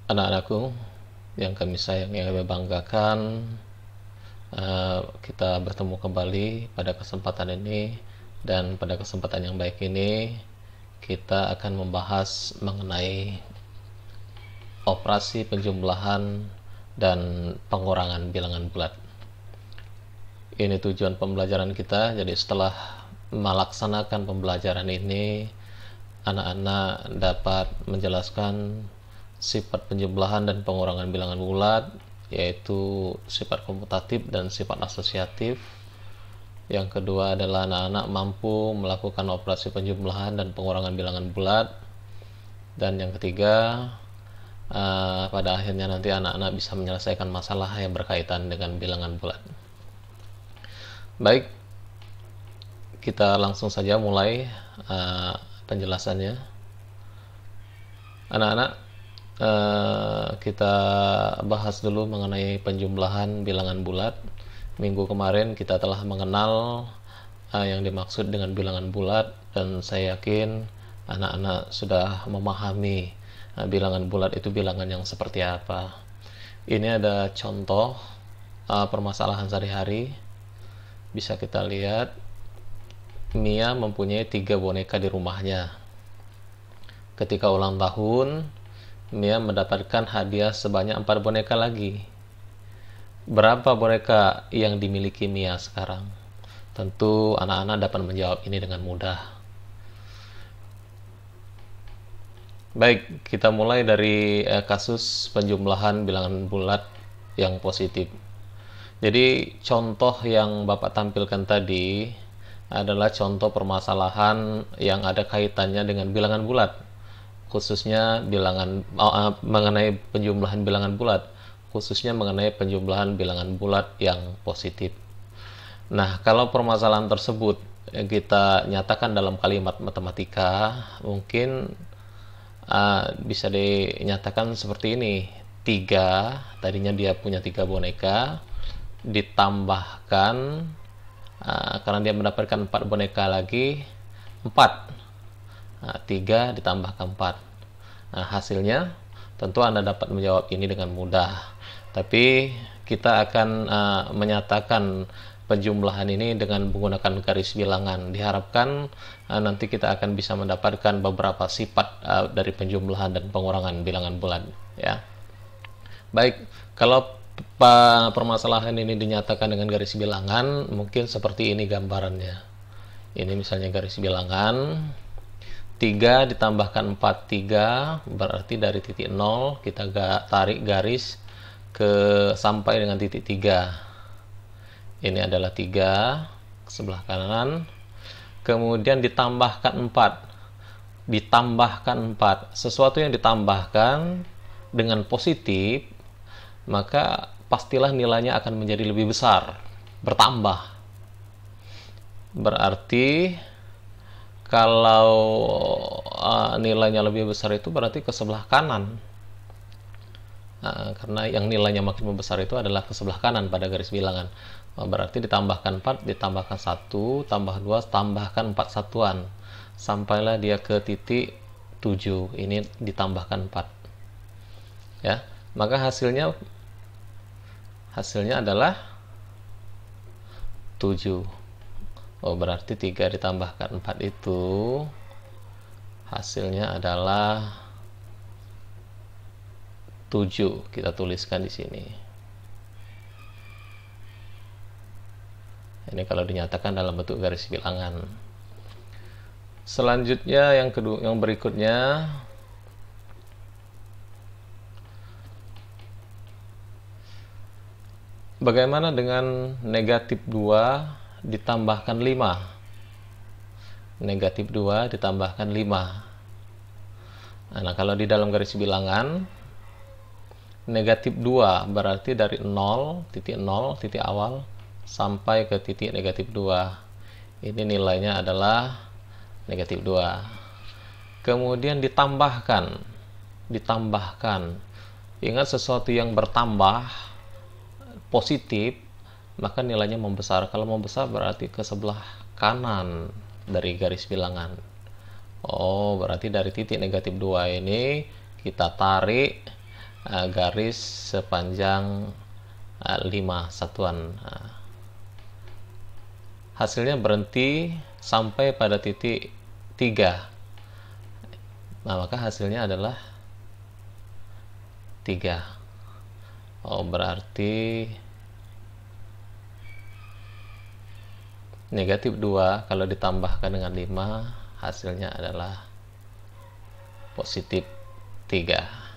Anak-anakku yang kami sayang, yang kami banggakan, kita bertemu kembali pada kesempatan ini. Dan pada kesempatan yang baik ini kita akan membahas mengenai operasi penjumlahan dan pengurangan bilangan bulat. Ini tujuan pembelajaran kita. Jadi setelah melaksanakan pembelajaran ini, anak-anak dapat menjelaskan sifat penjumlahan dan pengurangan bilangan bulat, yaitu sifat komutatif dan sifat asosiatif. Yang kedua adalah anak-anak mampu melakukan operasi penjumlahan dan pengurangan bilangan bulat. Dan yang ketiga, pada akhirnya nanti anak-anak bisa menyelesaikan masalah yang berkaitan dengan bilangan bulat. Baik, kita langsung saja mulai penjelasannya. Anak-anak, kita bahas dulu mengenai penjumlahan bilangan bulat. Minggu kemarin kita telah mengenal yang dimaksud dengan bilangan bulat, dan saya yakin anak-anak sudah memahami bilangan bulat itu bilangan yang seperti apa. Ini ada contoh permasalahan sehari-hari. Bisa kita lihat, Mia mempunyai 3 boneka di rumahnya. Ketika ulang tahun, Mia mendapatkan hadiah sebanyak 4 boneka lagi. Berapa boneka yang dimiliki Mia sekarang? Tentu anak-anak dapat menjawab ini dengan mudah. Baik, kita mulai dari kasus penjumlahan bilangan bulat yang positif. Jadi contoh yang Bapak tampilkan tadi adalah contoh permasalahan yang ada kaitannya dengan bilangan bulat, khususnya mengenai penjumlahan bilangan bulat, khususnya mengenai penjumlahan bilangan bulat yang positif. Nah, kalau permasalahan tersebut kita nyatakan dalam kalimat matematika, mungkin bisa dinyatakan seperti ini. 3, tadinya dia punya 3 boneka, ditambahkan karena dia mendapatkan 4 boneka lagi, 4. 3 ditambahkan 4. Nah, hasilnya tentu Anda dapat menjawab ini dengan mudah. Tapi kita akan menyatakan penjumlahan ini dengan menggunakan garis bilangan. Diharapkan nanti kita akan bisa mendapatkan beberapa sifat dari penjumlahan dan pengurangan bilangan bulat, ya. Baik, kalau permasalahan ini dinyatakan dengan garis bilangan, mungkin seperti ini gambarannya. Ini misalnya garis bilangan 3 ditambahkan 4, 3, berarti dari titik 0 kita tarik garis sampai dengan titik 3. Ini adalah 3 ke sebelah kanan. Kemudian ditambahkan 4. Sesuatu yang ditambahkan dengan positif, maka pastilah nilainya akan menjadi lebih besar, bertambah. Berarti kalau nilainya lebih besar itu berarti ke sebelah kanan. Karena yang nilainya makin besar itu adalah ke sebelah kanan pada garis bilangan. Berarti ditambahkan 4, ditambahkan 1, tambah 2, tambahkan 4 satuan, sampailah dia ke titik 7. Ini ditambahkan 4. Ya, maka hasilnya adalah 7. Berarti 3 ditambahkan 4 itu hasilnya adalah 7. Kita tuliskan di sini. Ini kalau dinyatakan dalam bentuk garis bilangan. Selanjutnya yang berikutnya, bagaimana dengan negatif 2 ditambahkan 5? Negatif 2 ditambahkan 5. Nah, kalau di dalam garis bilangan, negatif 2 berarti dari 0, titik awal, sampai ke titik negatif 2. Ini nilainya adalah negatif 2. Kemudian ditambahkan. Ingat, sesuatu yang bertambah positif, maka nilainya membesar. Kalau membesar berarti ke sebelah kanan dari garis bilangan. Berarti dari titik negatif 2 ini kita tarik garis sepanjang 5 satuan. Hasilnya berhenti sampai pada titik 3. Nah, maka hasilnya adalah 3. Berarti negatif 2 kalau ditambahkan dengan 5 hasilnya adalah positif 3.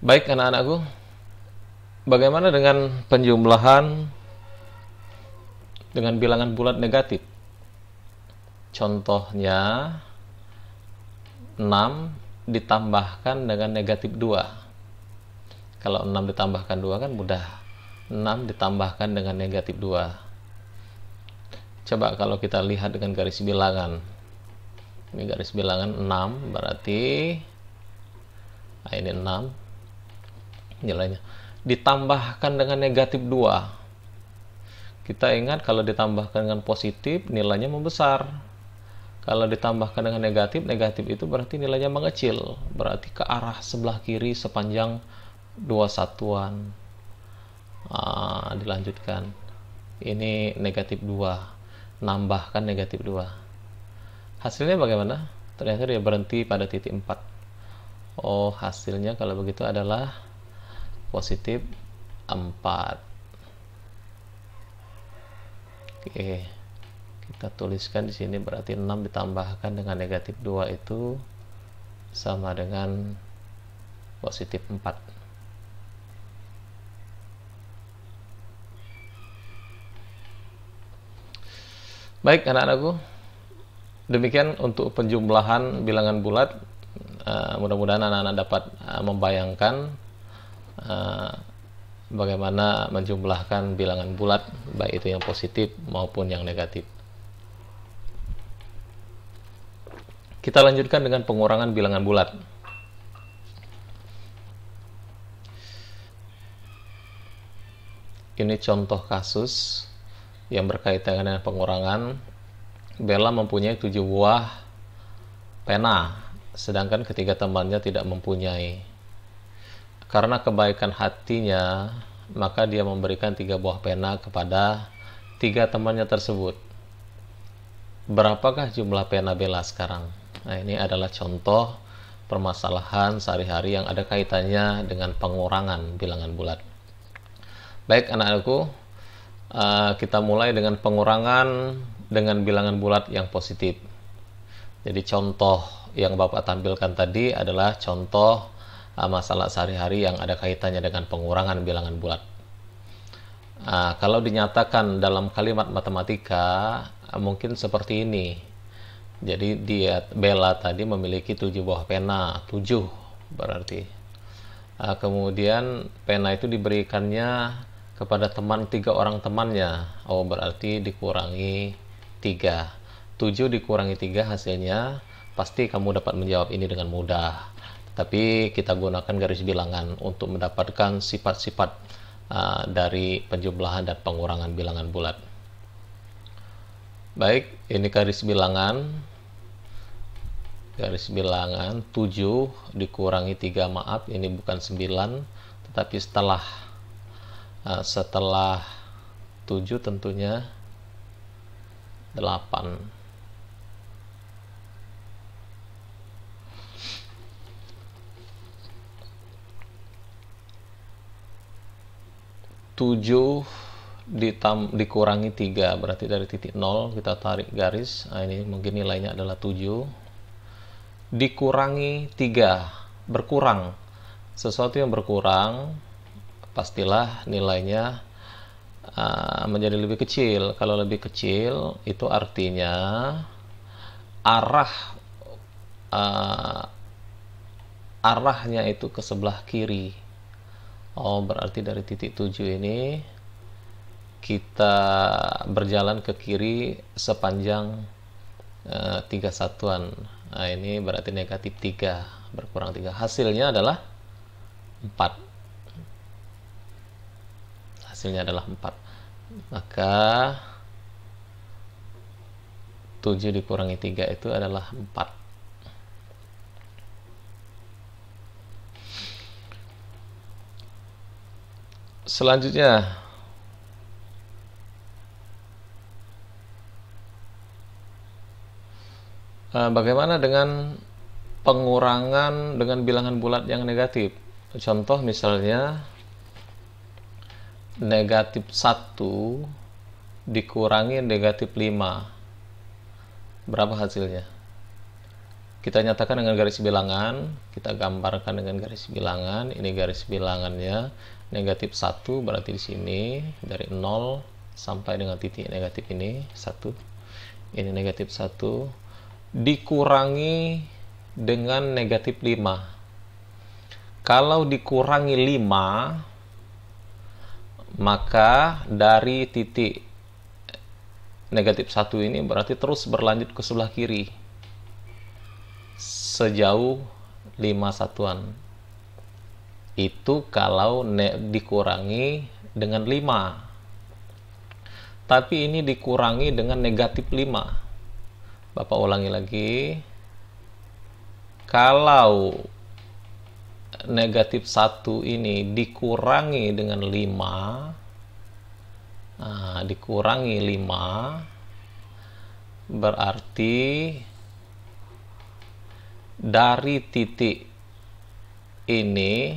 Baik anak-anakku, bagaimana dengan penjumlahan dengan bilangan bulat negatif? Contohnya 6 ditambahkan dengan negatif 2. Kalau 6 ditambahkan 2 kan mudah. 6 ditambahkan dengan negatif 2. Coba kalau kita lihat dengan garis bilangan. Ini garis bilangan 6 berarti ini 6 nilainya ditambahkan dengan negatif 2. Kita ingat kalau ditambahkan dengan positif nilainya membesar, kalau ditambahkan dengan negatif, negatif itu berarti nilainya mengecil, berarti ke arah sebelah kiri sepanjang 2 satuan. Dilanjutkan, ini negatif 2, nambahkan negatif 2. Hasilnya bagaimana? Ternyata dia berhenti pada titik 4. Hasilnya kalau begitu adalah positif 4. Oke, kita tuliskan di sini berarti 6 ditambahkan dengan negatif 2 itu sama dengan positif 4. Baik anak-anakku, demikian untuk penjumlahan bilangan bulat. Mudah-mudahan anak-anak dapat membayangkan bagaimana menjumlahkan bilangan bulat, baik itu yang positif maupun yang negatif. Kita lanjutkan dengan pengurangan bilangan bulat. Ini contoh kasus yang berkaitan dengan pengurangan. Bella mempunyai 7 buah pena, sedangkan ketiga temannya tidak mempunyai. Karena kebaikan hatinya, maka dia memberikan 3 buah pena kepada 3 temannya tersebut. Berapakah jumlah pena Bella sekarang? Nah, ini adalah contoh permasalahan sehari-hari yang ada kaitannya dengan pengurangan bilangan bulat. Baik anak-anakku, kita mulai dengan pengurangan dengan bilangan bulat yang positif. Jadi contoh yang Bapak tampilkan tadi adalah contoh masalah sehari-hari yang ada kaitannya dengan pengurangan bilangan bulat. Kalau dinyatakan dalam kalimat matematika mungkin seperti ini. Jadi Bella tadi memiliki 7 buah pena, 7 berarti. Kemudian pena itu diberikannya kepada 3 orang temannya. Berarti dikurangi 3. 7 dikurangi 3 hasilnya, pasti kamu dapat menjawab ini dengan mudah. Tapi kita gunakan garis bilangan untuk mendapatkan sifat-sifat dari penjumlahan dan pengurangan bilangan bulat. Baik, ini garis bilangan. Garis bilangan 7 dikurangi 3, maaf, ini bukan 9, tetapi setelah 7 tentunya 8. 7 dikurangi 3 berarti dari titik 0 kita tarik garis. Ini mungkin nilainya adalah 7 dikurangi 3, berkurang. Sesuatu yang berkurang pastilah nilainya menjadi lebih kecil. Kalau lebih kecil itu artinya arahnya itu ke sebelah kiri. Berarti dari titik 7 ini kita berjalan ke kiri sepanjang 3 satuan. Ini berarti negatif 3, berkurang 3. Hasilnya adalah 4. Hasilnya adalah 4. Maka 7 dikurangi 3 itu adalah 4. Selanjutnya, bagaimana dengan pengurangan dengan bilangan bulat yang negatif? Contoh misalnya negatif 1 dikurangi negatif 5. Berapa hasilnya? Kita nyatakan dengan garis bilangan, kita gambarkan dengan garis bilangan. Ini garis bilangannya, negatif 1 berarti di sini dari 0 sampai dengan titik negatif ini 1. Ini negatif 1 dikurangi dengan negatif 5. Kalau dikurangi 5, maka dari titik negatif 1 ini berarti terus berlanjut ke sebelah kiri sejauh 5 satuan. Itu kalau dikurangi dengan 5. Tapi ini dikurangi dengan negatif 5. Bapak ulangi lagi. Kalau negatif 1 ini dikurangi dengan 5, dikurangi 5 berarti dari titik ini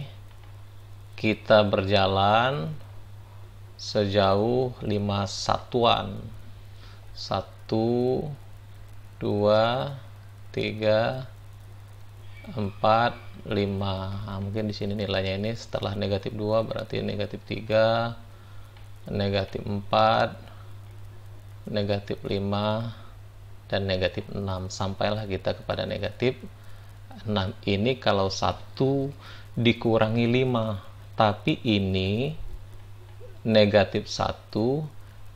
kita berjalan sejauh 5 satuan. 1, 2, 3, 4, 5. Mungkin di sini nilainya ini setelah negatif 2 berarti negatif 3, negatif 4, negatif 5, dan negatif 6. Sampailah kita kepada negatif 6. Ini kalau 1 dikurangi 5. Tapi ini negatif 1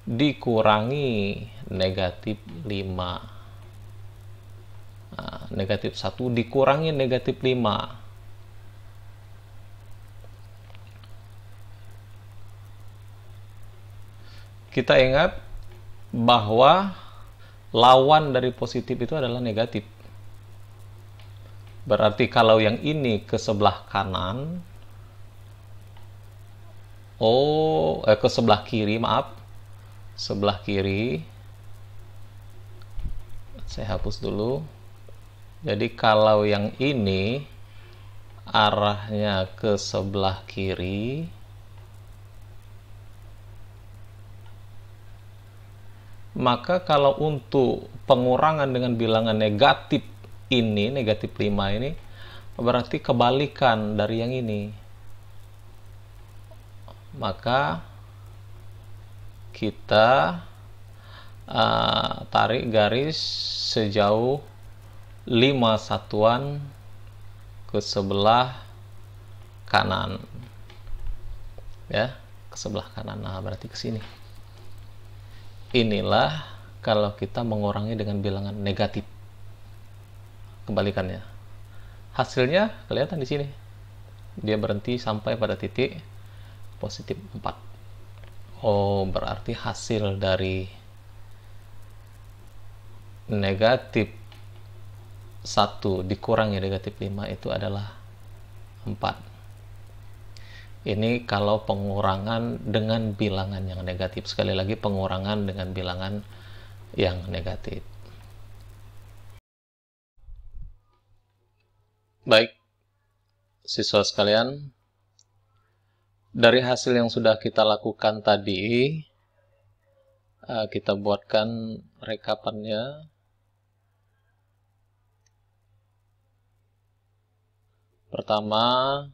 dikurangi negatif 5. Negatif 1 dikurangi negatif 5. Kita ingat bahwa lawan dari positif itu adalah negatif. Berarti kalau yang ini ke sebelah kanan, ke sebelah kiri, maaf. Sebelah kiri. Saya hapus dulu. Jadi kalau yang ini arahnya ke sebelah kiri, maka kalau untuk pengurangan dengan bilangan negatif ini, negatif 5 ini, berarti kebalikan dari yang ini. Maka kita tarik garis sejauh 5 satuan ke sebelah kanan. Ya, ke sebelah kanan. Nah, berarti ke sini. Inilah kalau kita mengurangi dengan bilangan negatif. Kebalikannya. Hasilnya kelihatan di sini. Dia berhenti sampai pada titik positif 4. Berarti hasil dari negatif 1 dikurangi negatif 5 itu adalah 4. Ini kalau pengurangan dengan bilangan yang negatif. Sekali lagi, pengurangan dengan bilangan yang negatif. Baik, siswa sekalian, dari hasil yang sudah kita lakukan tadi, kita buatkan rekapannya. Pertama,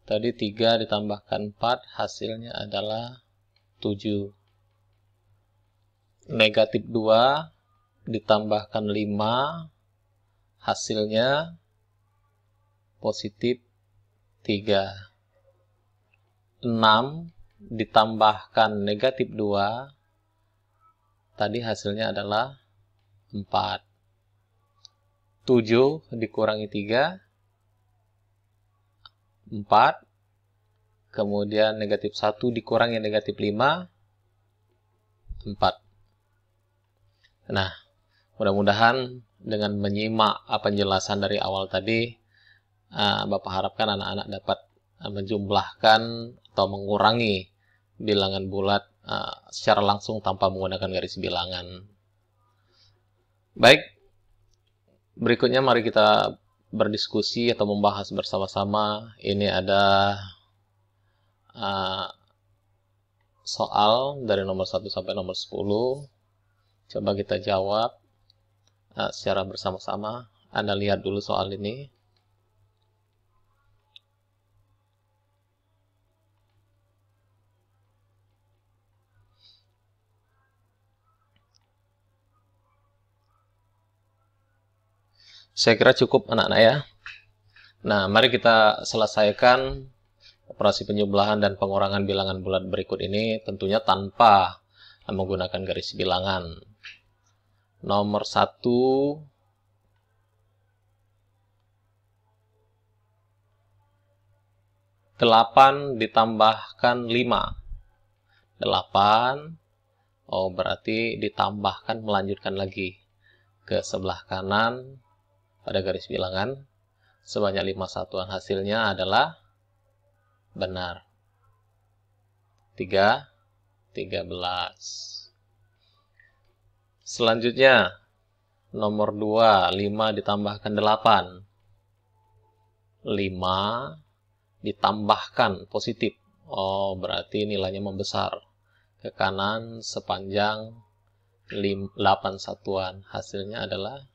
tadi 3 ditambahkan 4, hasilnya adalah 7. Negatif 2 ditambahkan 5, hasilnya positif 3. 6 ditambahkan negatif 2, tadi hasilnya adalah 4. 7 dikurangi 3, 4, kemudian negatif 1 dikurangi negatif 5, 4. Nah, Mudah-mudahan dengan menyimak penjelasan dari awal tadi, Bapak harapkan anak-anak dapat menjumlahkan atau mengurangi bilangan bulat secara langsung tanpa menggunakan garis bilangan. Baik, berikutnya mari kita berdiskusi atau membahas bersama-sama. Ini ada soal dari nomor 1 sampai nomor 10. Coba kita jawab secara bersama-sama. Anda lihat dulu soal ini. Saya kira cukup anak-anak ya. Nah, mari kita selesaikan operasi penjumlahan dan pengurangan bilangan bulat berikut ini tentunya tanpa menggunakan garis bilangan. Nomor 1, 8 ditambahkan 5. 8, berarti ditambahkan, melanjutkan lagi ke sebelah kanan pada garis bilangan sebanyak 5 satuan. Hasilnya adalah benar. 13. Selanjutnya, nomor 2, 5 ditambahkan 8. 5 ditambahkan positif. Berarti nilainya membesar ke kanan sepanjang 8 satuan. Hasilnya adalah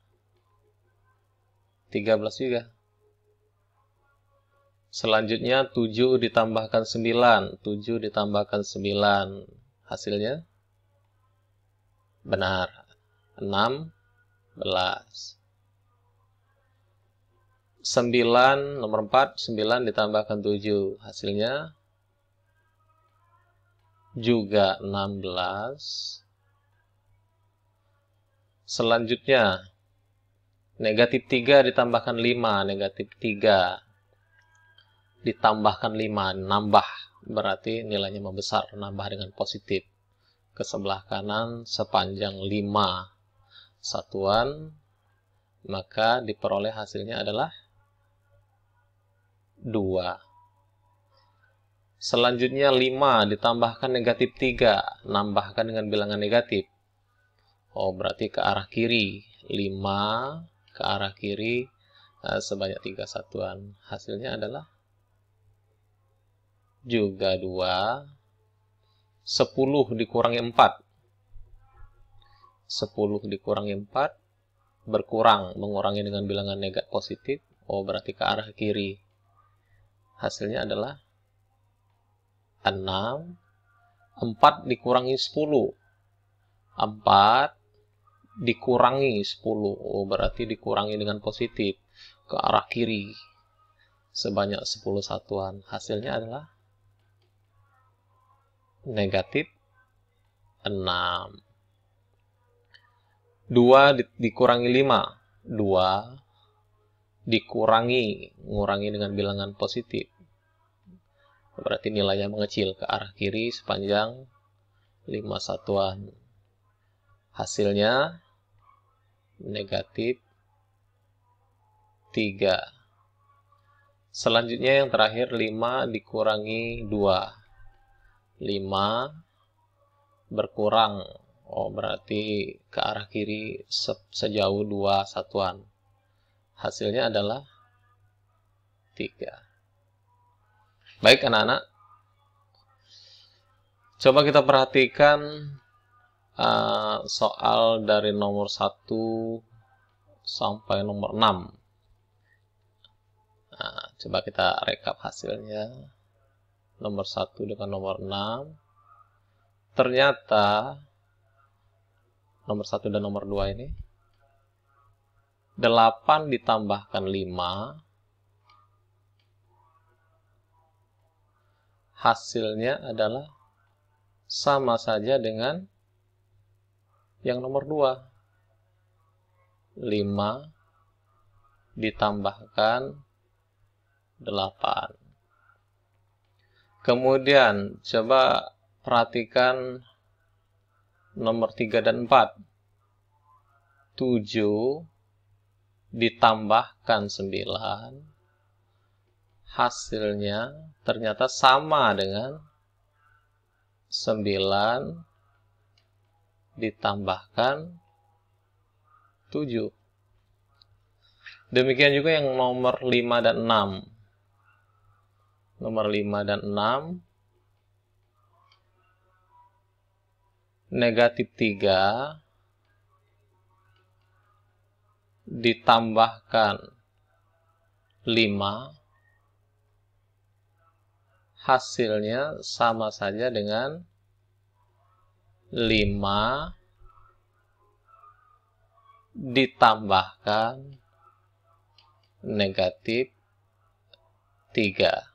13 juga. Selanjutnya 7 ditambahkan 9. 7 ditambahkan 9. Hasilnya benar. 16. 9, nomor 4, 9 ditambahkan 7. Hasilnya juga 16. Selanjutnya, negatif 3 ditambahkan 5. Negatif 3 ditambahkan 5. Nambah, berarti nilainya membesar. Nambah dengan positif ke sebelah kanan sepanjang 5 satuan. Maka diperoleh hasilnya adalah 2. Selanjutnya 5 ditambahkan negatif 3. Nambahkan dengan bilangan negatif. Berarti ke arah kiri. 5 ke arah kiri sebanyak 3 satuan. Hasilnya adalah juga 2. 10 dikurangi 4. 10 dikurangi 4 berkurang, mengurangi dengan bilangan negatif positif. Berarti ke arah kiri. Hasilnya adalah 6. 4 dikurangi 10. 4 dikurangi 10. Berarti dikurangi dengan positif ke arah kiri sebanyak 10 satuan. Hasilnya adalah negatif 6. 2 dikurangi 5. 2 dikurangi, mengurangi dengan bilangan positif. Berarti nilainya mengecil ke arah kiri sepanjang 5 satuan. Hasilnya negatif 3. Selanjutnya yang terakhir 5 dikurangi 2. 5 berkurang. Berarti ke arah kiri sejauh 2 satuan. Hasilnya adalah 3. Baik anak-anak. Coba kita perhatikan soal dari nomor 1 sampai nomor 6. Coba kita rekap hasilnya. Nomor 1 dengan nomor 6. Ternyata nomor 1 dan nomor 2 ini 8 ditambahkan 5 hasilnya adalah sama saja dengan yang nomor 2. 5 ditambahkan 8. Kemudian coba perhatikan nomor 3 dan 4. 7 ditambahkan 9, hasilnya ternyata sama dengan 9 ditambahkan 7. Demikian juga yang nomor 5 dan 6. Nomor 5 dan 6, negatif 3 ditambahkan 5, hasilnya sama saja dengan 5 ditambahkan negatif 3.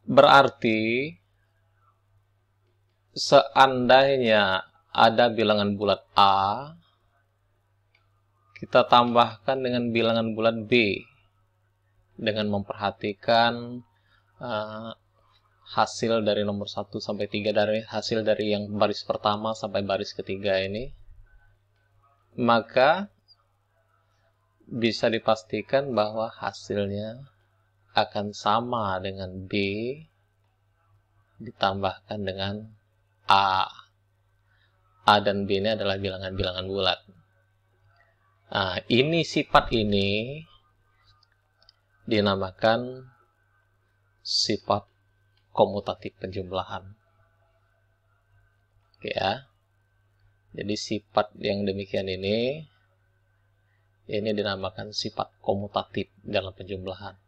Berarti seandainya ada bilangan bulat A, kita tambahkan dengan bilangan bulat B dengan memperhatikan hasil dari nomor 1 sampai 3, dari hasil dari yang baris pertama sampai baris ketiga ini, maka bisa dipastikan bahwa hasilnya akan sama dengan B ditambahkan dengan A. A dan B ini adalah bilangan-bilangan bulat. Nah, ini sifat ini dinamakan sifat komutatif penjumlahan. Oke ya. Jadi sifat yang demikian ini dinamakan sifat komutatif dalam penjumlahan.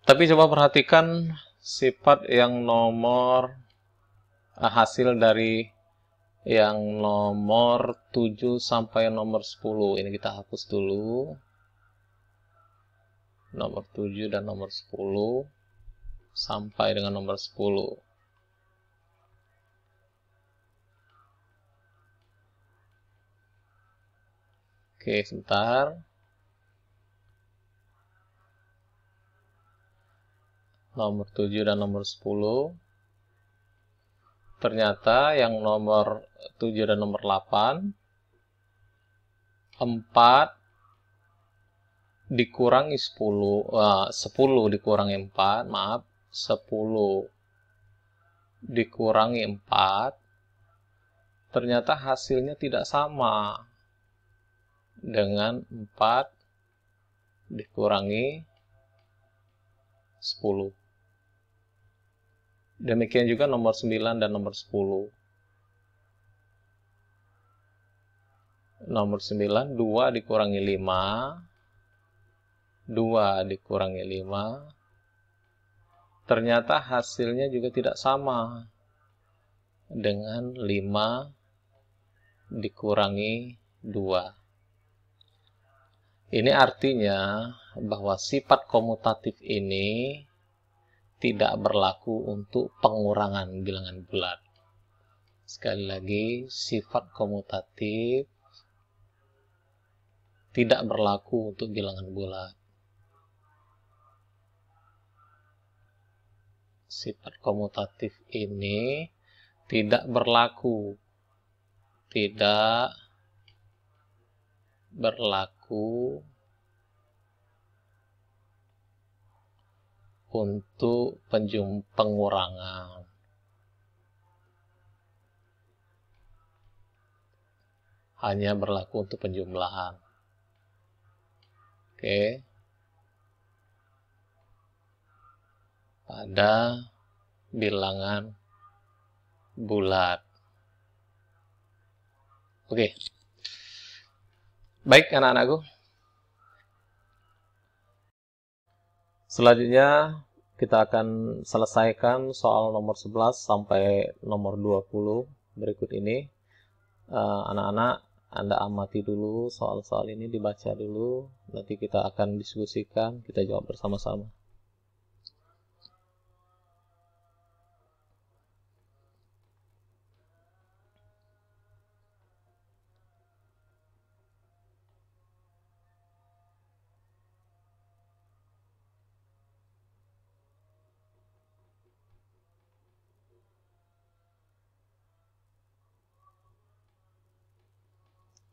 Tapi coba perhatikan sifat yang nomor hasil dari yang nomor 7 sampai nomor 10. Ini kita hapus dulu. Nomor 7 dan nomor 10 sampai dengan nomor 10. Oke, sebentar. Nomor 7 dan nomor 10. Ternyata yang nomor 7 dan nomor 8, 4 dikurangi 10, 10 dikurangi 4, maaf, 10 dikurangi 4, ternyata hasilnya tidak sama dengan 4 dikurangi 10. Demikian juga nomor 9 dan nomor 10. Nomor 9, 2 dikurangi 5. 2 dikurangi 5. Ternyata hasilnya juga tidak sama dengan 5 dikurangi 2. Ini artinya bahwa sifat komutatif ini tidak berlaku untuk pengurangan bilangan bulat. Sekali lagi, sifat komutatif tidak berlaku untuk bilangan bulat. Sifat komutatif ini tidak berlaku untuk pengurangan. Hanya berlaku untuk penjumlahan. Oke. Pada bilangan bulat. Oke. Baik anak-anakku. Selanjutnya kita akan selesaikan soal nomor 11 sampai nomor 20 berikut ini. Anak-anak, Anda amati dulu soal-soal ini, dibaca dulu. Nanti kita akan diskusikan, kita jawab bersama-sama.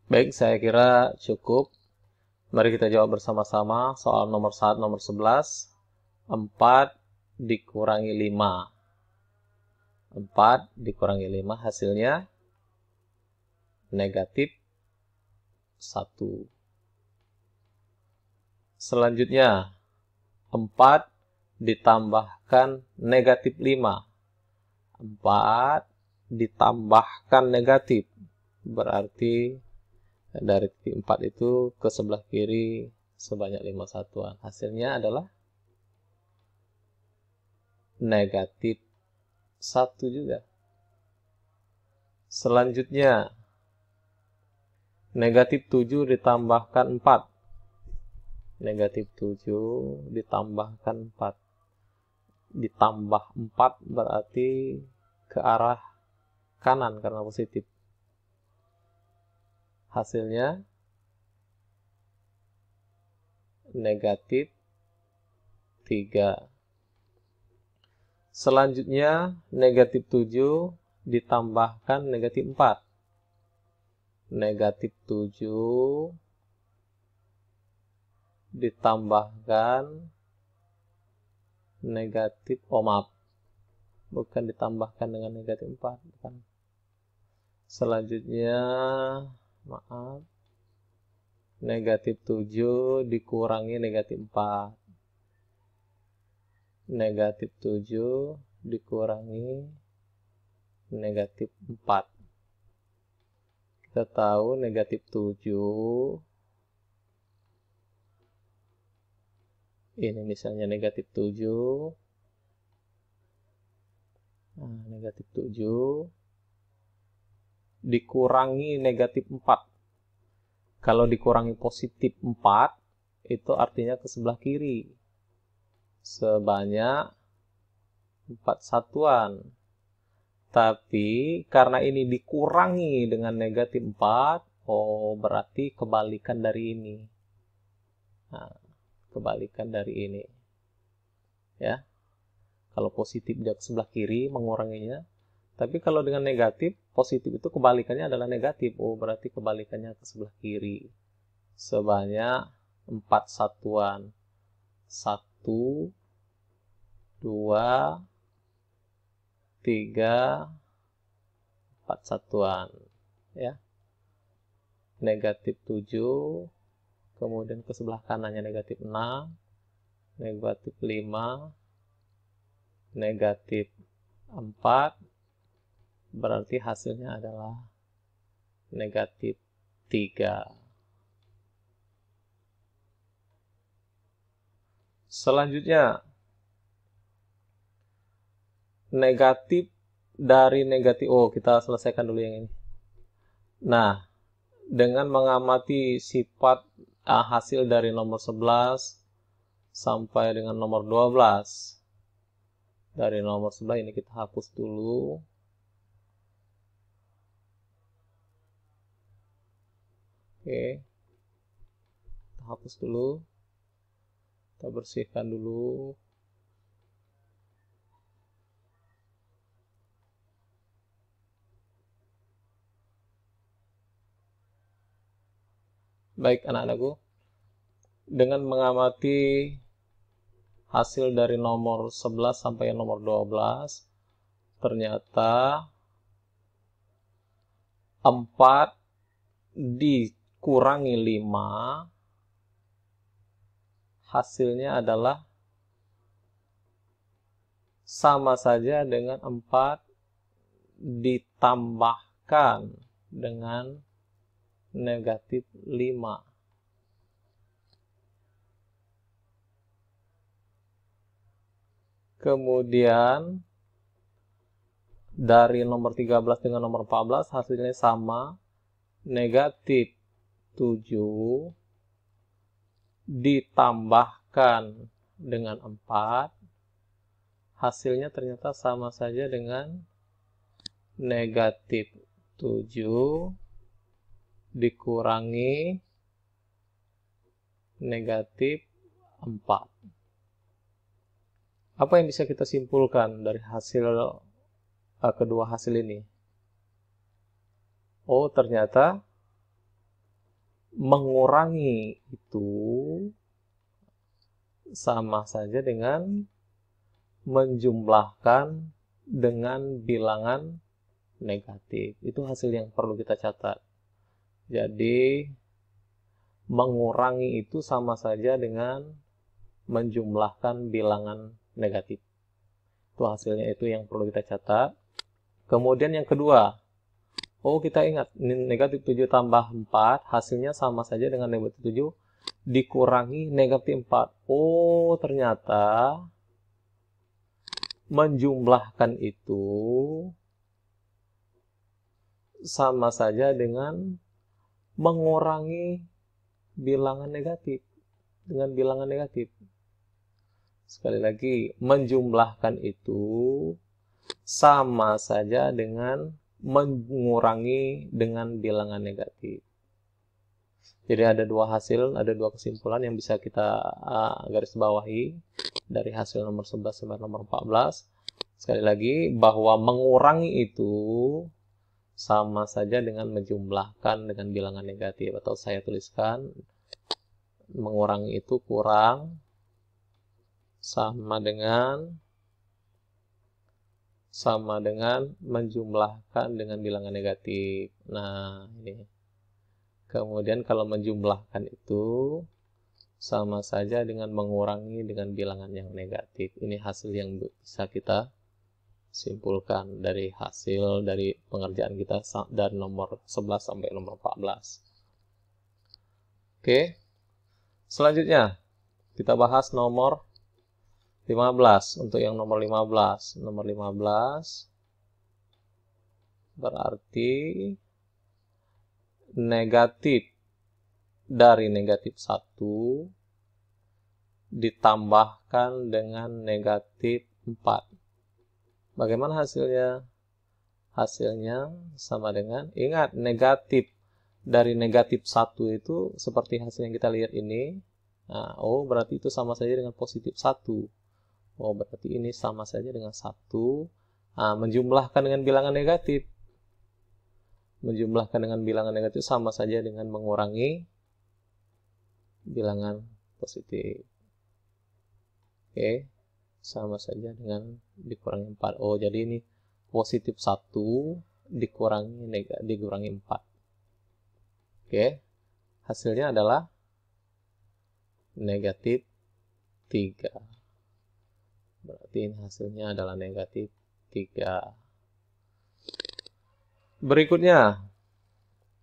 Baik, saya kira cukup. Mari kita jawab bersama-sama soal nomor 11. 4 dikurangi 5. 4 dikurangi 5 hasilnya negatif 1. Selanjutnya, 4 ditambahkan negatif 5. 4 ditambahkan negatif. Berarti dari titik 4 itu ke sebelah kiri sebanyak 5 satuan. Hasilnya adalah negatif 1 juga. Selanjutnya, negatif 7 ditambahkan 4. Negatif 7 ditambahkan 4. Ditambah 4 berarti ke arah kanan karena positif. Hasilnya negatif 3. Selanjutnya, negatif 7 ditambahkan negatif 4. Negatif 7 ditambahkan negatif, bukan ditambahkan dengan negatif 4. Bukan. Selanjutnya, negatif 7 dikurangi negatif 4. Negatif 7 dikurangi negatif 4. Kita tahu negatif 7, ini misalnya negatif 7. Nah, negatif 7 dikurangi negatif 4. Kalau dikurangi positif 4, itu artinya ke sebelah kiri. Sebanyak 4 satuan. Tapi karena ini dikurangi dengan negatif 4, berarti kebalikan dari ini. Nah, kebalikan dari ini. Ya. Kalau positif dia ke sebelah kiri menguranginya. Tapi kalau dengan negatif, positif itu kebalikannya adalah negatif. Berarti kebalikannya ke sebelah kiri. Sebanyak 4 satuan. 1, 2, 3, 4 satuan. Ya. Negatif 7, kemudian ke sebelah kanannya negatif 6, negatif 5, negatif 4, berarti hasilnya adalah negatif 3. Selanjutnya, negatif dari negatif, kita selesaikan dulu yang ini. Nah, dengan mengamati sifat hasil dari nomor 11 sampai dengan nomor 12. Dari nomor 11 ini kita hapus dulu. Oke. Kita hapus dulu. Kita bersihkan dulu. Baik anak-anakku, dengan mengamati hasil dari nomor 11 sampai nomor 12, ternyata 4 dikurangi 5, hasilnya adalah sama saja dengan 4 ditambahkan dengan negatif 5. Kemudian dari nomor 13 dengan nomor 14 hasilnya sama, negatif 7 ditambahkan dengan 4, hasilnya ternyata sama saja dengan negatif 7 dikurangi negatif 4. Apa yang bisa kita simpulkan dari hasil kedua hasil ini? Ternyata mengurangi itu sama saja dengan menjumlahkan dengan bilangan negatif. Itu hasil yang perlu kita catat. Jadi mengurangi itu sama saja dengan menjumlahkan bilangan negatif. Itu hasilnya, itu yang perlu kita catat. Kemudian yang kedua, kita ingat, negatif 7 tambah 4 hasilnya sama saja dengan negatif 7 dikurangi negatif 4. Ternyata menjumlahkan itu sama saja dengan mengurangi bilangan negatif dengan bilangan negatif. Sekali lagi, menjumlahkan itu sama saja dengan mengurangi dengan bilangan negatif. Jadi ada dua hasil, ada dua kesimpulan yang bisa kita garis bawahi dari hasil nomor 11 sampai nomor 14. Sekali lagi, bahwa mengurangi itu sama saja dengan menjumlahkan dengan bilangan negatif, atau saya tuliskan mengurangi itu kurang sama dengan menjumlahkan dengan bilangan negatif. Nah, ini. Kemudian kalau menjumlahkan itu sama saja dengan mengurangi dengan bilangan yang negatif. Ini hasil yang bisa kita simpulkan dari hasil dari pengerjaan kita dari nomor 11 sampai nomor 14. Oke. Selanjutnya kita bahas nomor 15. Untuk yang nomor 15. Nomor 15 berarti negatif dari negatif 1 ditambahkan dengan negatif 4. Bagaimana hasilnya? Hasilnya sama dengan, ingat, negatif dari negatif 1 itu seperti hasil yang kita lihat ini. Nah, berarti itu sama saja dengan positif 1. Berarti ini sama saja dengan 1. Menjumlahkan dengan bilangan negatif. Menjumlahkan dengan bilangan negatif sama saja dengan mengurangi bilangan positif. Oke, sama saja dengan dikurangi 4. Jadi ini positif 1 dikurangi 4. Oke, hasilnya adalah negatif 3. Berarti ini hasilnya adalah negatif 3.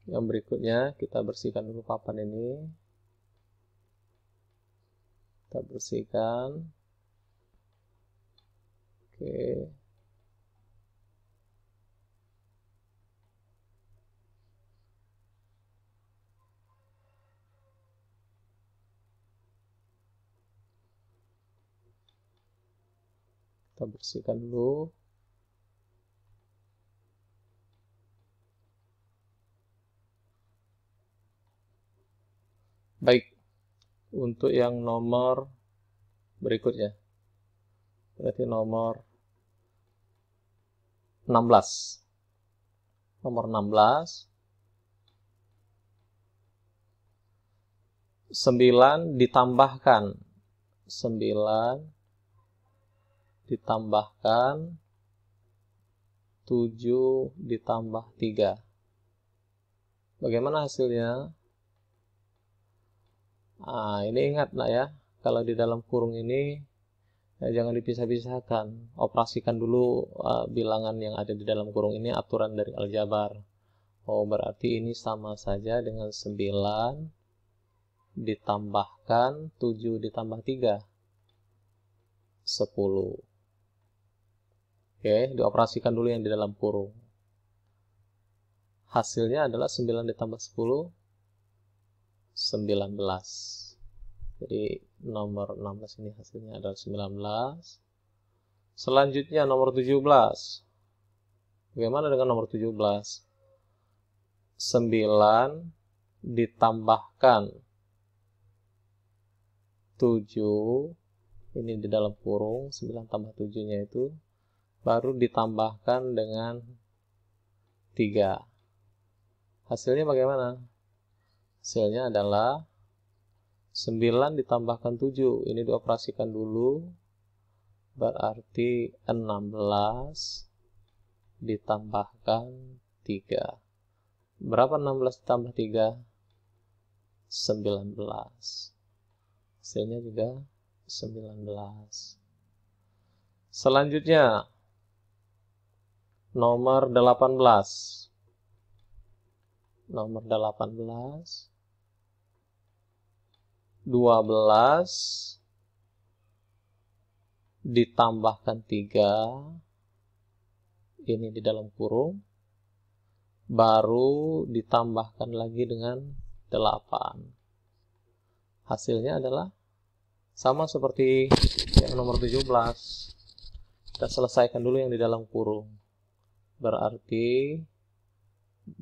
Yang berikutnya kita bersihkan dulu papan ini. Kita bersihkan. Oke. Kita bersihkan dulu. Baik, untuk yang nomor berikutnya, berarti nomor 16. Nomor 16, 9 ditambahkan 7 ditambah 3. Bagaimana hasilnya? Ini ingat ya, kalau di dalam kurung ini jangan dipisah-pisahkan. Operasikan dulu bilangan yang ada di dalam kurung ini, aturan dari aljabar. Berarti ini sama saja dengan 9 ditambahkan 7 ditambah 3. 10. Oke, dioperasikan dulu yang di dalam kurung. Hasilnya adalah 9 ditambah 10, 19. Jadi nomor 16 ini hasilnya adalah 19. Selanjutnya nomor 17. Bagaimana dengan nomor 17? 9 ditambahkan 7, ini di dalam kurung, 9 tambah 7-nya itu, baru ditambahkan dengan 3. Hasilnya bagaimana? Hasilnya adalah 9 ditambahkan 7. Ini dioperasikan dulu. Berarti 16 ditambahkan 3. Berapa 16 ditambah 3? 19. Hasilnya juga 19. Selanjutnya, nomor 18. Nomor 18. 12 ditambahkan 3. Ini di dalam kurung. Baru ditambahkan lagi dengan 8. Hasilnya adalah sama seperti yang nomor 17. Kita selesaikan dulu yang di dalam kurung. Berarti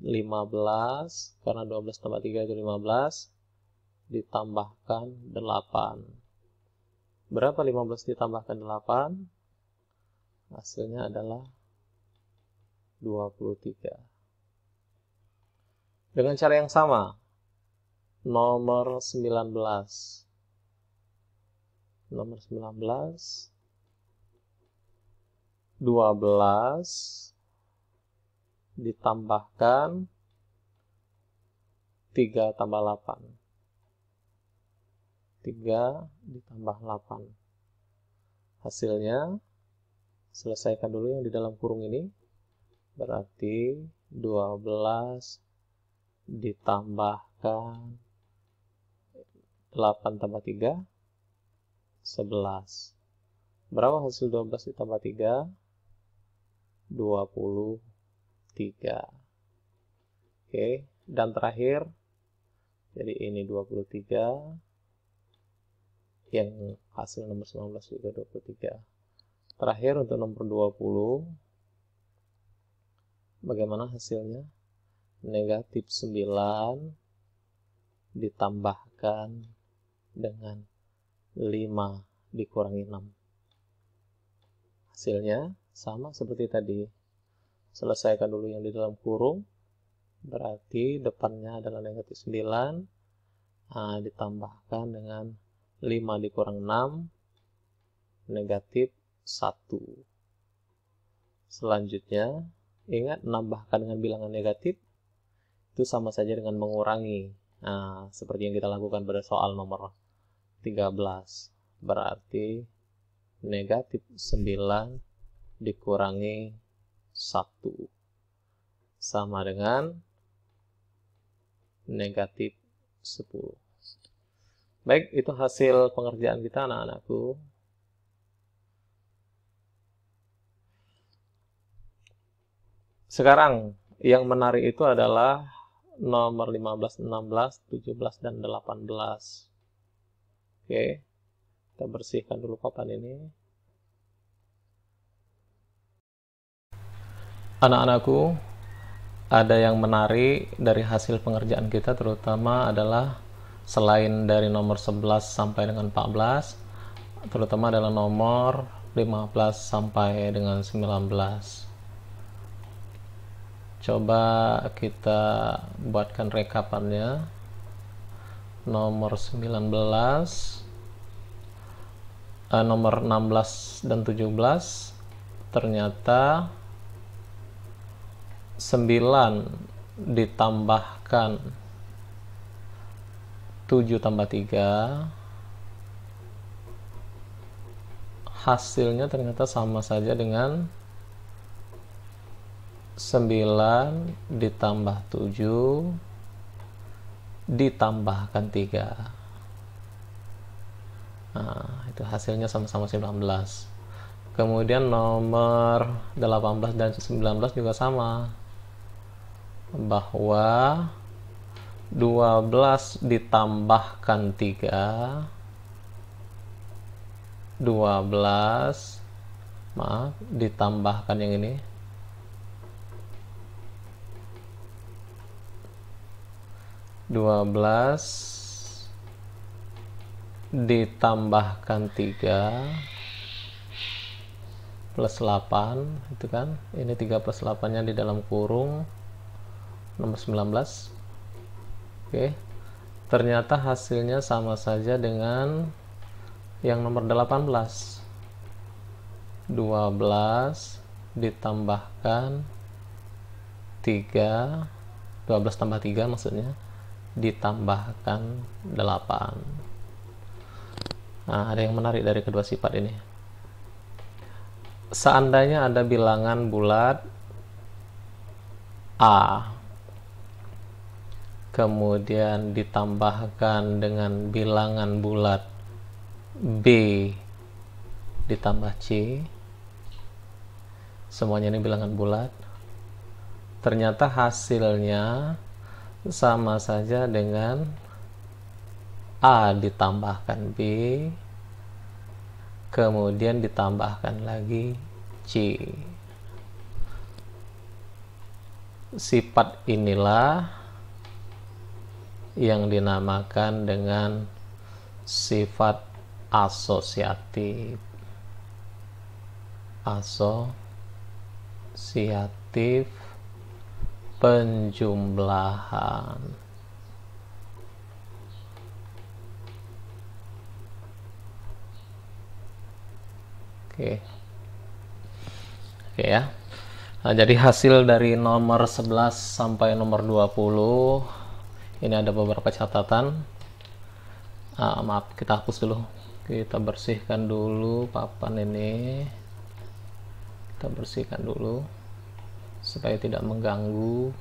15, karena 12 tambah 3 itu 15, ditambahkan 8. Berapa 15 ditambahkan 8? Hasilnya adalah 23. Dengan cara yang sama, nomor 19. Nomor 19, 12 ditambahkan 3 tambah 8. 3 ditambah 8. Hasilnya, selesaikan dulu yang di dalam kurung ini. Berarti 12 ditambahkan 8 tambah 3, 11. Berapa hasil 12 ditambah 3? 23. Oke, dan terakhir, jadi ini 23. Yang hasil nomor 19 juga 23. Terakhir untuk nomor 20, bagaimana hasilnya? Negatif 9 ditambahkan dengan 5 dikurangi 6. Hasilnya sama seperti tadi. Selesaikan dulu yang di dalam kurung. Berarti depannya adalah negatif 9. Ditambahkan dengan 5 dikurang 6, negatif 1. Selanjutnya, ingat nambahkan dengan bilangan negatif, itu sama saja dengan mengurangi. Seperti yang kita lakukan pada soal nomor 13. Berarti, negatif 9 dikurangi 1. Sama dengan negatif 10. Baik, itu hasil pengerjaan kita anak-anakku. Sekarang yang menarik itu adalah nomor 15, 16, 17, dan 18. Oke, kita bersihkan dulu papan ini. Anak-anakku, ada yang menarik dari hasil pengerjaan kita terutama adalah selain dari nomor 11 sampai dengan 14, terutama adalah nomor 15 sampai dengan 19. Coba kita buatkan rekapannya. Nomor 19, nomor 16 dan 17, ternyata 9 ditambahkan 7 tambah 3, hasilnya ternyata sama saja dengan 9 ditambah 7 ditambahkan 3. Itu hasilnya sama-sama 19. Kemudian nomor 18 dan 19 juga sama, bahwa 12 ditambahkan 3, 12, ditambahkan yang ini, 12 ditambahkan 3 plus 8, itu kan, ini 3 plus 8 nya di dalam kurung nomor 19. Oke, Ternyata hasilnya sama saja dengan yang nomor 18. 12 ditambahkan 3, 12 tambah 3 maksudnya, ditambahkan 8. Nah, ada yang menarik dari kedua sifat ini. Seandainya ada bilangan bulat A, kemudian ditambahkan dengan bilangan bulat B ditambah C, semuanya ini bilangan bulat, ternyata hasilnya sama saja dengan A ditambahkan B, kemudian ditambahkan lagi C. Sifat inilah yang dinamakan dengan sifat asosiatif. Asosiatif penjumlahan. Oke ya. Nah, jadi hasil dari nomor 11 sampai nomor 20 ini ada beberapa catatan. Maaf, kita hapus dulu. Kita bersihkan dulu papan ini. Kita bersihkan dulu supaya tidak mengganggu.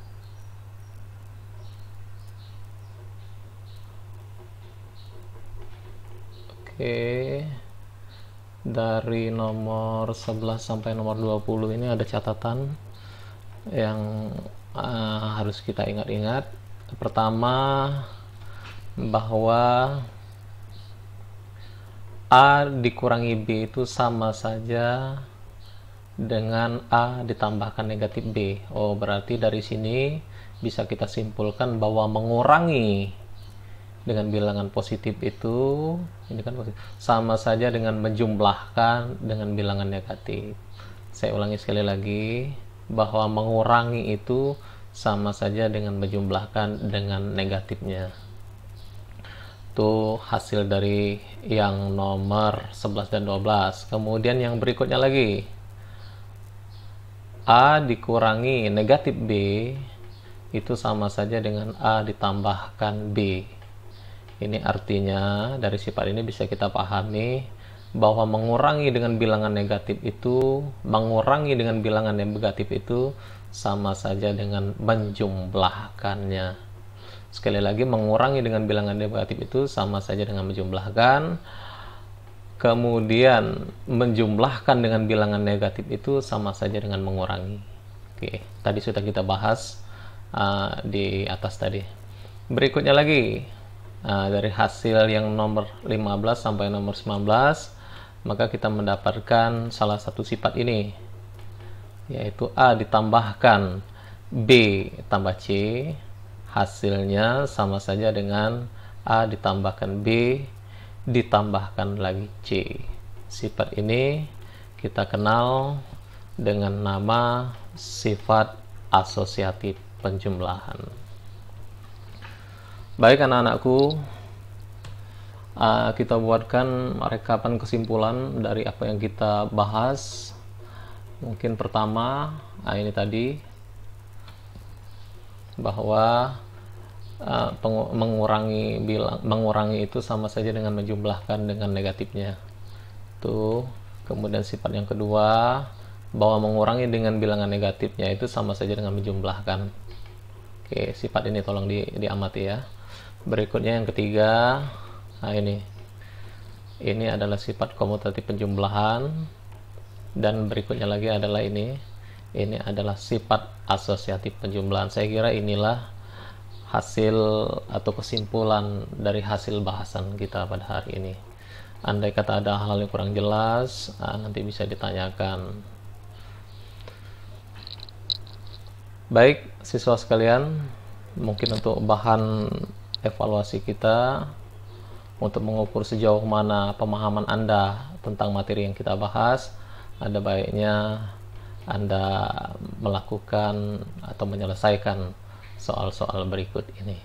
Oke. Dari nomor 11 sampai nomor 20 ini ada catatan yang harus kita ingat-ingat. Pertama, bahwa A dikurangi B itu sama saja dengan A ditambahkan negatif B. Oh, berarti dari sini bisa kita simpulkan bahwa mengurangi dengan bilangan positif itu, ini kan positif, sama saja dengan menjumlahkan dengan bilangan negatif. Saya ulangi sekali lagi, bahwa mengurangi itu sama saja dengan menjumlahkan dengan negatifnya. Itu hasil dari yang nomor 11 dan 12. Kemudian yang berikutnya lagi, A dikurangi negatif B itu sama saja dengan A ditambahkan B. Ini artinya dari sifat ini bisa kita pahami bahwa mengurangi dengan bilangan negatif itu, mengurangi dengan bilangan negatif itu sama saja dengan menjumlahkannya. Sekali lagi, mengurangi dengan bilangan negatif itu sama saja dengan menjumlahkan. Kemudian menjumlahkan dengan bilangan negatif itu sama saja dengan mengurangi. Oke, tadi sudah kita bahas di atas tadi. Berikutnya lagi, dari hasil yang nomor 15 sampai nomor 19, maka kita mendapatkan salah satu sifat ini, yaitu A ditambahkan B tambah C, hasilnya sama saja dengan A ditambahkan B ditambahkan lagi C. Sifat ini kita kenal dengan nama sifat asosiatif penjumlahan. Baik anak-anakku, kita buatkan rekapan kesimpulan dari apa yang kita bahas. Mungkin pertama, ini tadi, bahwa mengurangi itu sama saja dengan menjumlahkan dengan negatifnya. Tuh. Kemudian sifat yang kedua, bahwa mengurangi dengan bilangan negatifnya itu sama saja dengan menjumlahkan. Oke, sifat ini tolong diamati ya. Berikutnya yang ketiga, ini adalah sifat komutatif penjumlahan, dan berikutnya lagi adalah ini adalah sifat asosiatif penjumlahan. Saya kira inilah hasil atau kesimpulan dari hasil bahasan kita pada hari ini. Andai kata ada hal-hal yang kurang jelas, nanti bisa ditanyakan. Baik siswa sekalian, mungkin untuk bahan evaluasi kita untuk mengukur sejauh mana pemahaman Anda tentang materi yang kita bahas, ada baiknya Anda melakukan atau menyelesaikan soal-soal berikut ini.